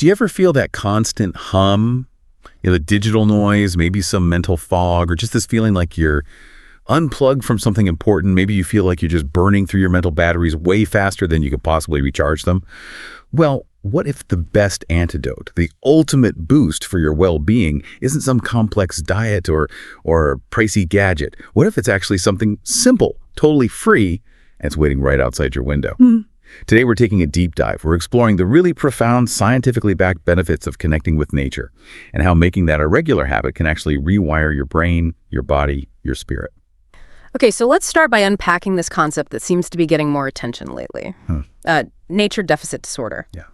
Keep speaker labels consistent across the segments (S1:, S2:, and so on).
S1: Do you ever feel that constant hum, the digital noise, maybe some mental fog, or just this feeling like you're unplugged from something important? Maybe you feel like you're just burning through your mental batteries way faster than you could possibly recharge them. Well, what if the best antidote, the ultimate boost for your well-being, isn't some complex diet or pricey gadget? What if it's actually something simple, totally free, and it's waiting right outside your window? Today, we're taking a deep dive. We're exploring the really profound, scientifically backed benefits of connecting with nature and how making that a regular habit can actually rewire your brain, your body, your spirit.
S2: Okay, so let's start by unpacking this concept that seems to be getting more attention lately. Nature deficit disorder.
S1: Yeah.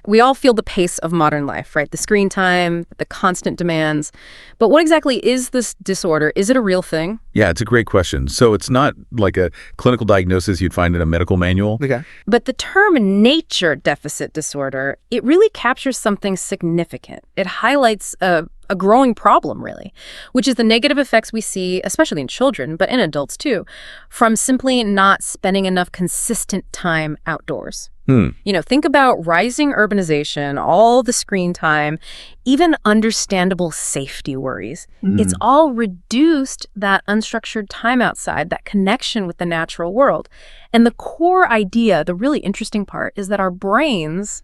S2: We all feel the pace of modern life, right? The screen time, the constant demands. But what exactly is this disorder? Is it a real thing?
S1: Yeah, it's a great question. So it's not like a clinical diagnosis you'd find in a medical manual.
S3: Okay.
S2: But the term nature deficit disorder, it really captures something significant. It highlights a growing problem, really, which is the negative effects we see, especially in children, but in adults too, from simply not spending enough consistent time outdoors. Think about rising urbanization, all the screen time, even understandable safety worries. It's all reduced that unstructured time outside, that connection with the natural world. And the core idea, the really interesting part, is that our brains,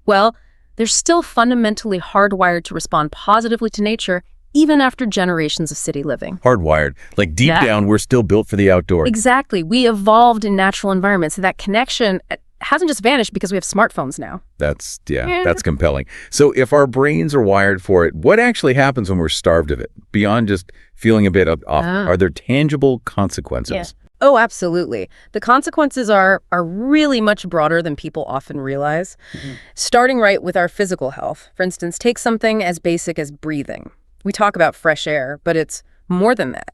S2: well, they're still fundamentally hardwired to respond positively to nature, even after generations of city living.
S1: Hardwired. Like deep down, we're still built for the outdoors.
S2: Exactly. We evolved in natural environments. So that connection hasn't just vanished because we have smartphones now.
S1: That's compelling. So if our brains are wired for it, what actually happens when we're starved of it? Beyond just feeling a bit off, are there tangible consequences?
S2: Yeah. Oh, absolutely. The consequences are really much broader than people often realize. Starting right with our physical health. For instance, take something as basic as breathing. We talk about fresh air, but it's more than that.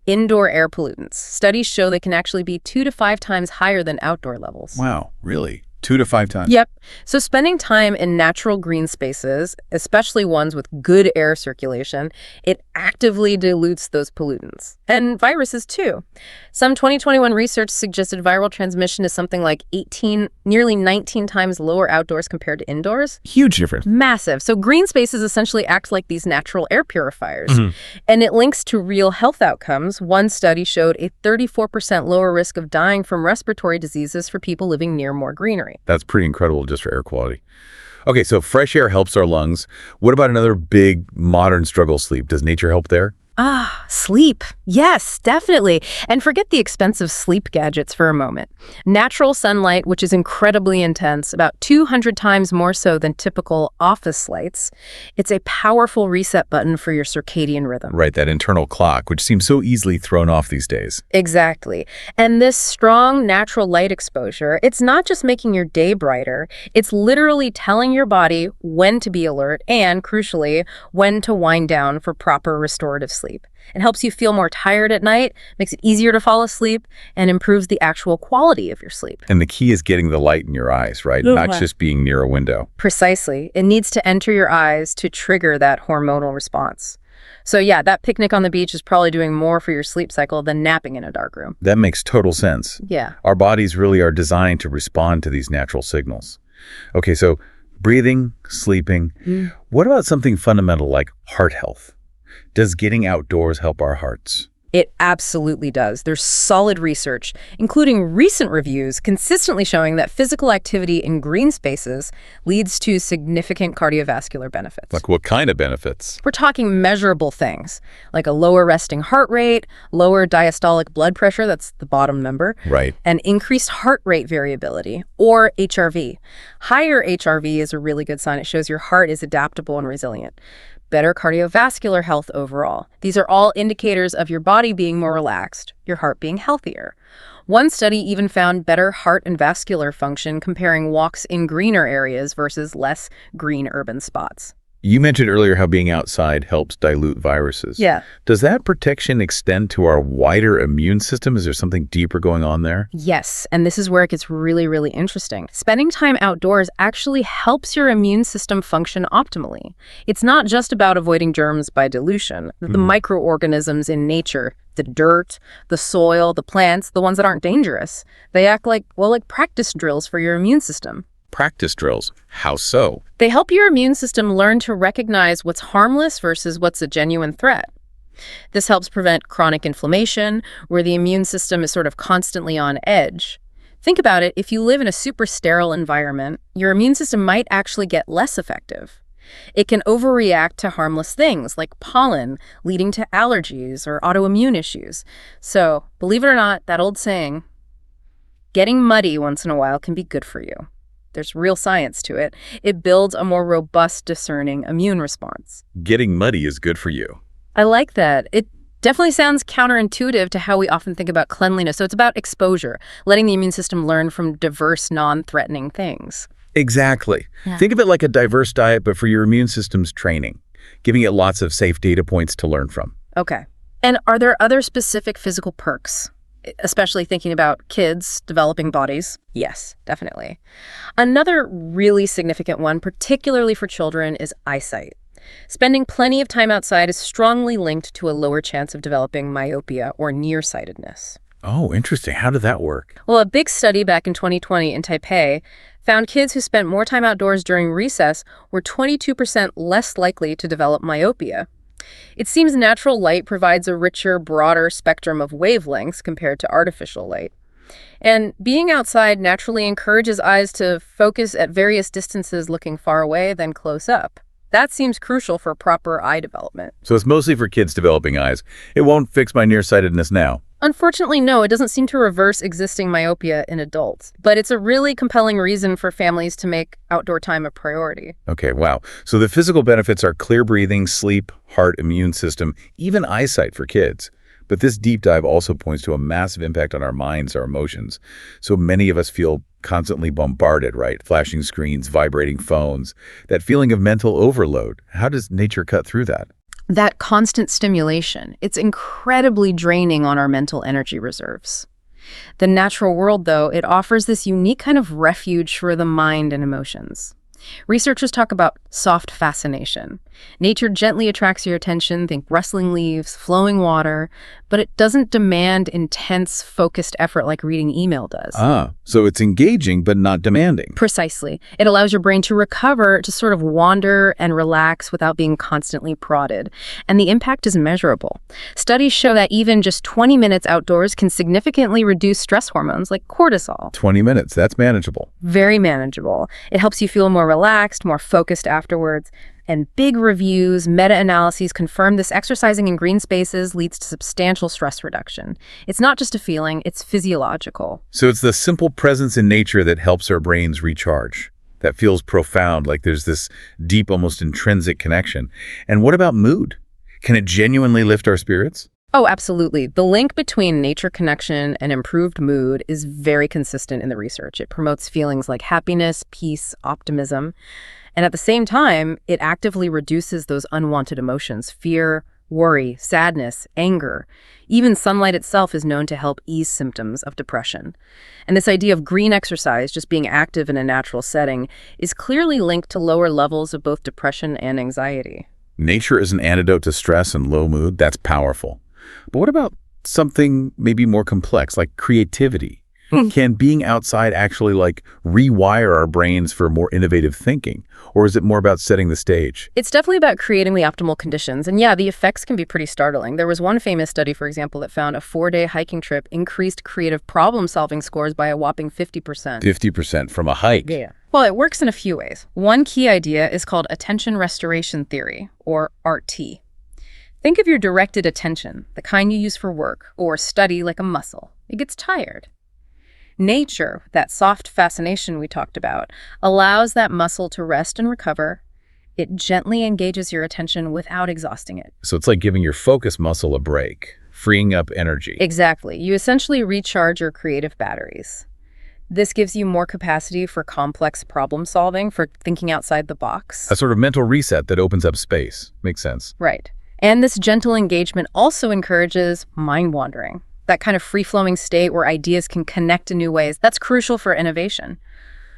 S2: Indoor air pollutants. Studies show they can actually be 2 to 5 times higher than outdoor levels.
S1: Wow, really? 2 to 5 times?
S2: Yep. So spending time in natural green spaces, especially ones with good air circulation, it actively dilutes those pollutants. And viruses too. Some 2021 research suggested viral transmission is something like nearly 19 times lower outdoors compared to indoors.
S1: Huge difference.
S2: Massive. So green spaces essentially act like these natural air purifiers. And it links to real health outcomes. One study showed a 34% lower risk of dying from respiratory diseases for people living near more greenery.
S1: That's pretty incredible just for air quality. Okay, so fresh air helps our lungs. What about another big modern struggle, sleep? Does nature help there?
S2: Sleep. Yes, definitely. And forget the expensive sleep gadgets for a moment. Natural sunlight, which is incredibly intense, about 200 times more so than typical office lights. It's a powerful reset button for your circadian rhythm.
S1: Right, that internal clock, which seems so easily thrown off these days.
S2: Exactly. And this strong natural light exposure, it's not just making your day brighter, it's literally telling your body when to be alert and, crucially, when to wind down for proper restorative sleep. It helps you feel more tired at night, makes it easier to fall asleep, and improves the actual quality of your sleep.
S1: And the key is getting the light in your eyes, right? Not just being near a window.
S2: Precisely. It needs to enter your eyes to trigger that hormonal response. So yeah, that picnic on the beach is probably doing more for your sleep cycle than napping in a dark room.
S1: That makes total sense.
S2: Yeah.
S1: Our bodies really are designed to respond to these natural signals. Okay, so breathing, sleeping. What about something fundamental like heart health? Does getting outdoors help our hearts?
S2: It absolutely does. There's solid research, including recent reviews, consistently showing that physical activity in green spaces leads to significant cardiovascular benefits.
S1: Like what kind of benefits?
S2: We're talking measurable things, like a lower resting heart rate, lower diastolic blood pressure, that's the bottom number,
S1: Right.
S2: and increased heart rate variability, or HRV. Higher HRV is a really good sign. It shows your heart is adaptable and resilient. Better cardiovascular health overall. These are all indicators of your body being more relaxed, your heart being healthier. One study even found better heart and vascular function comparing walks in greener areas versus less green urban spots.
S1: You mentioned earlier how being outside helps dilute viruses.
S2: Yeah.
S1: Does that protection extend to our wider immune system? Is there something deeper going on there?
S2: Yes, and this is where it gets really, really interesting. Spending time outdoors actually helps your immune system function optimally. It's not just about avoiding germs by dilution. The microorganisms in nature, the dirt, the soil, the plants, the ones that aren't dangerous, they act like practice drills for your immune system.
S1: Practice drills. How so?
S2: They help your immune system learn to recognize what's harmless versus what's a genuine threat. This helps prevent chronic inflammation, where the immune system is sort of constantly on edge. Think about it, if you live in a super sterile environment, your immune system might actually get less effective. It can overreact to harmless things like pollen, leading to allergies or autoimmune issues. So, believe it or not, that old saying, getting muddy once in a while can be good for you. There's real science to it. It builds a more robust, discerning immune response.
S1: Getting muddy is good for you.
S2: I like that. It definitely sounds counterintuitive to how we often think about cleanliness. So it's about exposure, letting the immune system learn from diverse, non-threatening things.
S1: Exactly.
S2: Yeah.
S1: Think of it like a diverse diet, but for your immune system's training, giving it lots of safe data points to learn from.
S2: Okay. And are there other specific physical perks, especially thinking about kids developing bodies? Yes, definitely. Another really significant one, particularly for children, is eyesight. Spending plenty of time outside is strongly linked to a lower chance of developing myopia or nearsightedness.
S1: Oh, interesting. How did that work?
S2: Well, a big study back in 2020 in Taipei found kids who spent more time outdoors during recess were 22% less likely to develop myopia. It seems natural light provides a richer, broader spectrum of wavelengths compared to artificial light. And being outside naturally encourages eyes to focus at various distances looking far away than close up. That seems crucial for proper eye development.
S1: So it's mostly for kids developing eyes. It won't fix my nearsightedness now.
S2: Unfortunately, no, it doesn't seem to reverse existing myopia in adults. But it's a really compelling reason for families to make outdoor time a priority.
S1: Okay, wow. So the physical benefits are clear breathing, sleep, heart, immune system, even eyesight for kids. But this deep dive also points to a massive impact on our minds, our emotions. So many of us feel constantly bombarded, right? Flashing screens, vibrating phones, that feeling of mental overload. How does nature cut through that?
S2: That constant stimulation, it's incredibly draining on our mental energy reserves. The natural world, though, it offers this unique kind of refuge for the mind and emotions. Researchers talk about soft fascination. Nature gently attracts your attention, think rustling leaves, flowing water, but it doesn't demand intense, focused effort like reading email does.
S1: So it's engaging but not demanding.
S2: Precisely. It allows your brain to recover, to sort of wander and relax without being constantly prodded. And the impact is measurable. Studies show that even just 20 minutes outdoors can significantly reduce stress hormones like cortisol.
S1: 20 minutes, that's manageable.
S2: Very manageable. It helps you feel more relaxed, more focused afterwards. And big reviews, meta-analyses confirm this exercising in green spaces leads to substantial stress reduction. It's not just a feeling, it's physiological.
S1: So it's the simple presence in nature that helps our brains recharge. That feels profound, like there's this deep, almost intrinsic connection. And what about mood? Can it genuinely lift our spirits?
S2: Oh, absolutely. The link between nature connection and improved mood is very consistent in the research. It promotes feelings like happiness, peace, optimism. And at the same time, it actively reduces those unwanted emotions, fear, worry, sadness, anger. Even sunlight itself is known to help ease symptoms of depression. And this idea of green exercise, just being active in a natural setting, is clearly linked to lower levels of both depression and anxiety.
S1: Nature is an antidote to stress and low mood. That's powerful. But what about something maybe more complex, like creativity? Can being outside actually rewire our brains for more innovative thinking? Or is it more about setting the stage?
S2: It's definitely about creating the optimal conditions. And yeah, the effects can be pretty startling. There was one famous study, for example, that found a 4-day hiking trip increased creative problem-solving scores by a whopping 50%.
S1: 50% from a hike?
S2: Yeah. Well, it works in a few ways. One key idea is called attention restoration theory, or ART. Think of your directed attention, the kind you use for work or study like a muscle. It gets tired. Nature, that soft fascination we talked about, allows that muscle to rest and recover. It gently engages your attention without exhausting it.
S1: So it's like giving your focus muscle a break, freeing up energy.
S2: Exactly. You essentially recharge your creative batteries. This gives you more capacity for complex problem solving, for thinking outside the box.
S1: A sort of mental reset that opens up space. Makes sense.
S2: Right. And this gentle engagement also encourages mind wandering. That kind of free-flowing state where ideas can connect in new ways, that's crucial for innovation.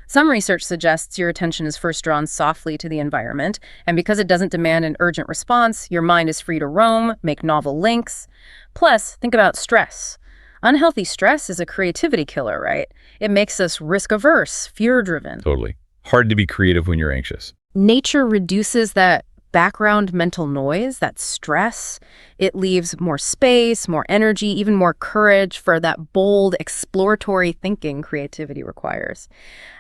S2: Some research suggests your attention is first drawn softly to the environment, and because it doesn't demand an urgent response, your mind is free to roam, make novel links. Plus, think about stress. Unhealthy stress is a creativity killer, right? It makes us risk-averse, fear-driven.
S1: Totally. Hard to be creative when you're anxious.
S2: Nature reduces that background mental noise, that stress. It leaves more space, more energy, even more courage for that bold, exploratory thinking creativity requires.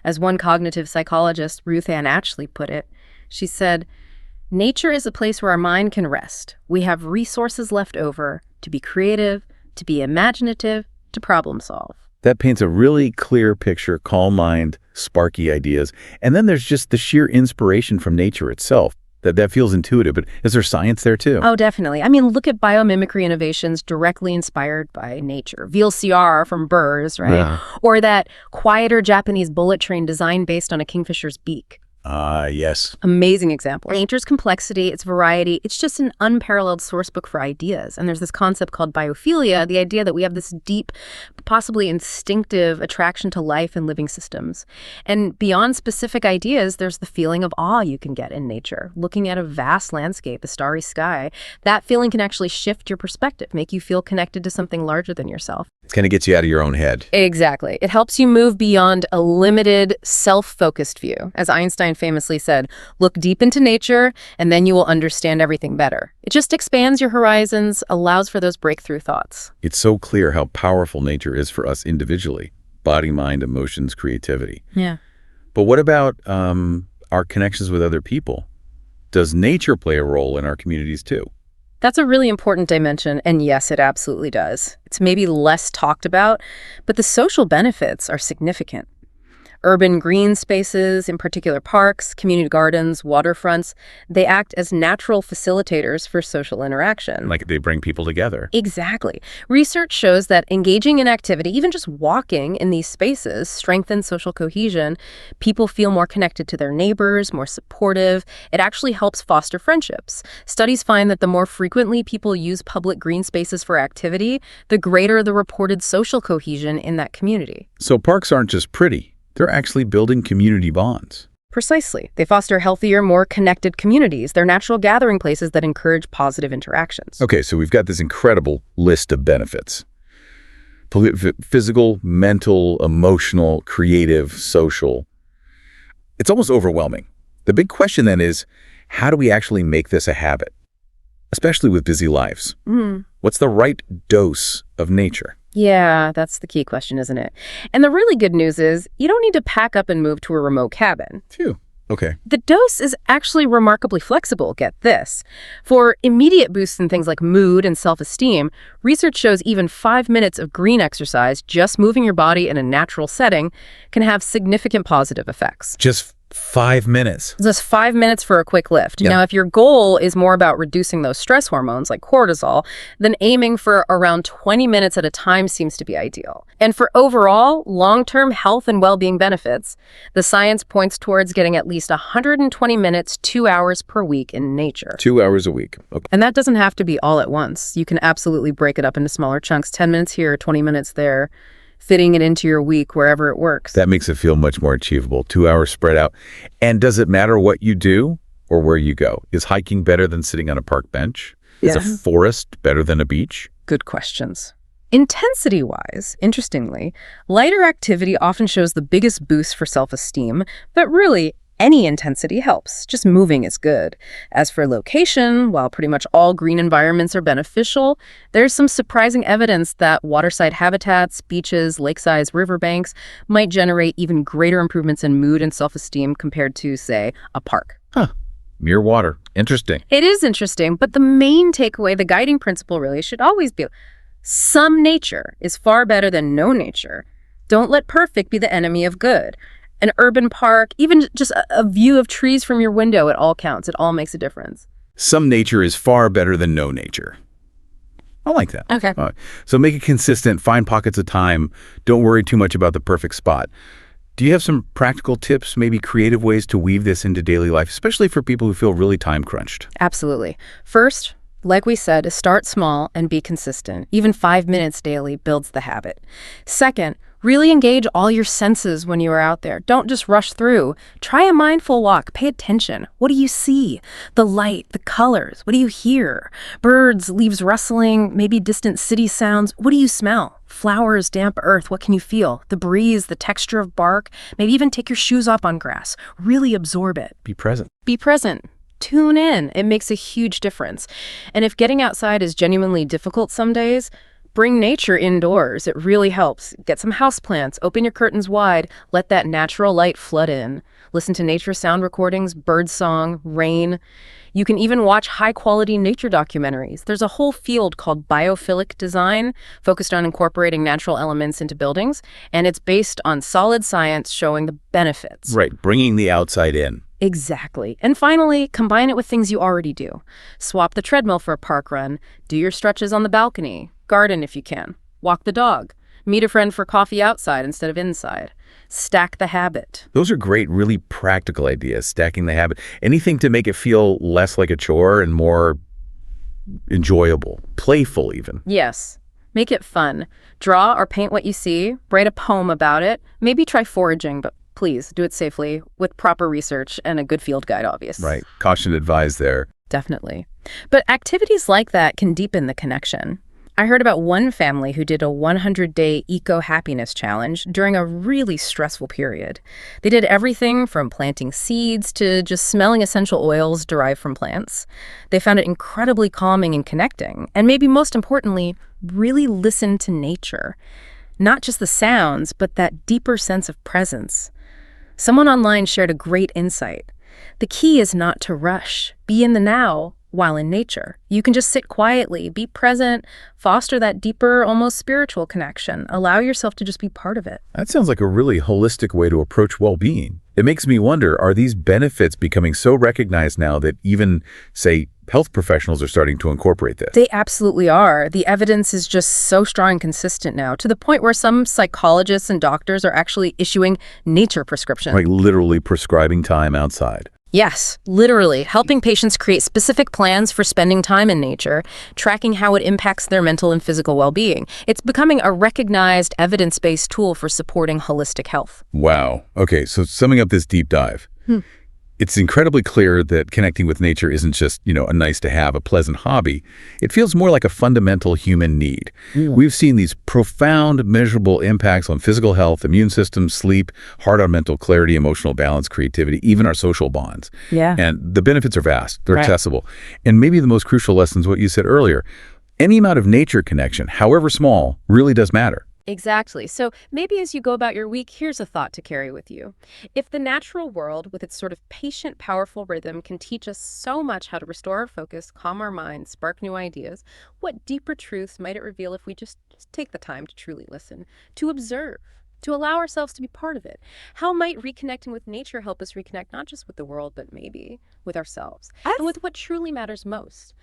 S2: As one cognitive psychologist, Ruth Ann Ashley, put it, she said, "Nature is a place where our mind can rest. We have resources left over to be creative, to be imaginative, to problem solve."
S1: That paints a really clear picture, calm mind, sparky ideas. And then there's just the sheer inspiration from nature itself. That feels intuitive, but is there science there too?
S2: Oh, definitely. I mean, look at biomimicry innovations directly inspired by nature. VLCR from birds, right?
S1: Yeah.
S2: Or that quieter Japanese bullet train design based on a kingfisher's beak.
S1: Yes.
S2: Amazing example. Nature's complexity, its variety, it's just an unparalleled source book for ideas. And there's this concept called biophilia, the idea that we have this deep, possibly instinctive attraction to life and living systems. And beyond specific ideas, there's the feeling of awe you can get in nature. Looking at a vast landscape, a starry sky, that feeling can actually shift your perspective, make you feel connected to something larger than yourself.
S1: It kind of gets you out of your own head.
S2: Exactly. It helps you move beyond a limited, self-focused view. As Einstein famously said, look deep into nature, and then you will understand everything better. It just expands your horizons, allows for those breakthrough thoughts.
S1: It's so clear how powerful nature is for us individually. Body, mind, emotions, creativity.
S2: Yeah.
S1: But what about our connections with other people? Does nature play a role in our communities too?
S2: That's a really important dimension, and yes, it absolutely does. It's maybe less talked about, but the social benefits are significant. Urban green spaces, in particular parks, community gardens, waterfronts, they act as natural facilitators for social interaction.
S1: Like they bring people together.
S2: Exactly. Research shows that engaging in activity, even just walking in these spaces, strengthens social cohesion. People feel more connected to their neighbors, more supportive. It actually helps foster friendships. Studies find that the more frequently people use public green spaces for activity, the greater the reported social cohesion in that community.
S1: So parks aren't just pretty. They're actually building community bonds.
S2: Precisely. They foster healthier, more connected communities. They're natural gathering places that encourage positive interactions.
S1: Okay, so we've got this incredible list of benefits. Physical, mental, emotional, creative, social. It's almost overwhelming. The big question then is, how do we actually make this a habit? Especially with busy lives. What's the right dose of nature?
S2: Yeah, that's the key question, isn't it? And the really good news is you don't need to pack up and move to a remote cabin.
S1: Phew. Okay.
S2: The dose is actually remarkably flexible, get this. For immediate boosts in things like mood and self-esteem, research shows even 5 minutes of green exercise, just moving your body in a natural setting, can have significant positive effects.
S1: Just 5 minutes.
S2: Just 5 minutes for a quick lift.
S1: Yeah.
S2: Now, if your goal is more about reducing those stress hormones like cortisol, then aiming for around 20 minutes at a time seems to be ideal. And for overall long-term health and well-being benefits, the science points towards getting at least 120 minutes, 2 hours per week in nature.
S1: 2 hours a week. Okay.
S2: And that doesn't have to be all at once. You can absolutely break it up into smaller chunks, 10 minutes here, 20 minutes there, fitting it into your week wherever it works.
S1: That makes it feel much more achievable. 2 hours spread out. And does it matter what you do or where you go? Is hiking better than sitting on a park bench? Is a forest better than a beach?
S2: Good questions. Intensity-wise, interestingly, lighter activity often shows the biggest boost for self-esteem, but really, any intensity helps. Just moving is good. As for location, while pretty much all green environments are beneficial, there's some surprising evidence that waterside habitats, beaches, lakesides, riverbanks might generate even greater improvements in mood and self-esteem compared to, say, a park.
S1: Near water. Interesting.
S2: It is interesting, but the main takeaway, the guiding principle really should always be some nature is far better than no nature. Don't let perfect be the enemy of good. An urban park, even just a view of trees from your window, it all counts. It all makes a difference.
S1: Some nature is far better than no nature. I like that.
S2: Okay.
S1: All right. So make it consistent, find pockets of time. Don't worry too much about the perfect spot. Do you have some practical tips, maybe creative ways to weave this into daily life, especially for people who feel really time crunched?
S2: Absolutely. First, like we said, start small and be consistent. Even 5 minutes daily builds the habit. Second, Really engage all your senses when you are out there. Don't just rush through. Try a mindful walk. Pay attention. What do you see? The light, the colors. What do you hear? Birds, leaves rustling, maybe distant city sounds. What do you smell? Flowers, damp earth. What can you feel? The breeze, the texture of bark. Maybe even take your shoes off on grass. Really absorb it.
S1: Be present.
S2: Be present. Tune in. It makes a huge difference. And if getting outside is genuinely difficult some days, bring nature indoors. It really helps. Get some houseplants, open your curtains wide, let that natural light flood in. Listen to nature sound recordings, bird song, rain. You can even watch high-quality nature documentaries. There's a whole field called biophilic design, focused on incorporating natural elements into buildings, and it's based on solid science showing the benefits.
S1: Right, bringing the outside in.
S2: Exactly. And finally, combine it with things you already do. Swap the treadmill for a park run, do your stretches on the balcony, garden if you can, walk the dog, meet a friend for coffee outside instead of inside. Stack the habit.
S1: Those are great, really practical ideas, stacking the habit. Anything to make it feel less like a chore and more enjoyable, playful even.
S2: Yes. Make it fun. Draw or paint what you see, write a poem about it, maybe try foraging, but please do it safely with proper research and a good field guide, obviously.
S1: Right. Caution advised there.
S2: Definitely. But activities like that can deepen the connection. I heard about one family who did a 100-day eco-happiness challenge during a really stressful period. They did everything from planting seeds to just smelling essential oils derived from plants. They found it incredibly calming and connecting, and maybe most importantly, really listened to nature. Not just the sounds, but that deeper sense of presence. Someone online shared a great insight. The key is not to rush. Be in the now while in nature. You can just sit quietly, be present, foster that deeper, almost spiritual connection. Allow yourself to just be part of it.
S1: That sounds like a really holistic way to approach well-being. It makes me wonder, are these benefits becoming so recognized now that even, say, health professionals are starting to incorporate this?
S2: They absolutely are. The evidence is just so strong and consistent now, to the point where some psychologists and doctors are actually issuing nature prescriptions.
S1: Like literally prescribing time outside.
S2: Yes, literally, helping patients create specific plans for spending time in nature, tracking how it impacts their mental and physical well-being. It's becoming a recognized, evidence-based tool for supporting holistic health.
S1: Wow. Okay, so summing up this deep dive. It's incredibly clear that connecting with nature isn't just, a nice to have, a pleasant hobby. It feels more like a fundamental human need. We've seen these profound, measurable impacts on physical health, immune system, sleep, heart on mental clarity, emotional balance, creativity, even our social bonds.
S2: Yeah.
S1: And the benefits are vast. They're
S2: Right.
S1: accessible. And maybe the most crucial lesson is what you said earlier. Any amount of nature connection, however small, really does matter.
S2: Exactly. So maybe as you go about your week, here's a thought to carry with you. If the natural world, with its sort of patient, powerful rhythm, can teach us so much how to restore our focus, calm our minds, spark new ideas, what deeper truths might it reveal if we just take the time to truly listen, to observe, to allow ourselves to be part of it? How might reconnecting with nature help us reconnect not just with the world, but maybe with ourselves and with what truly matters most?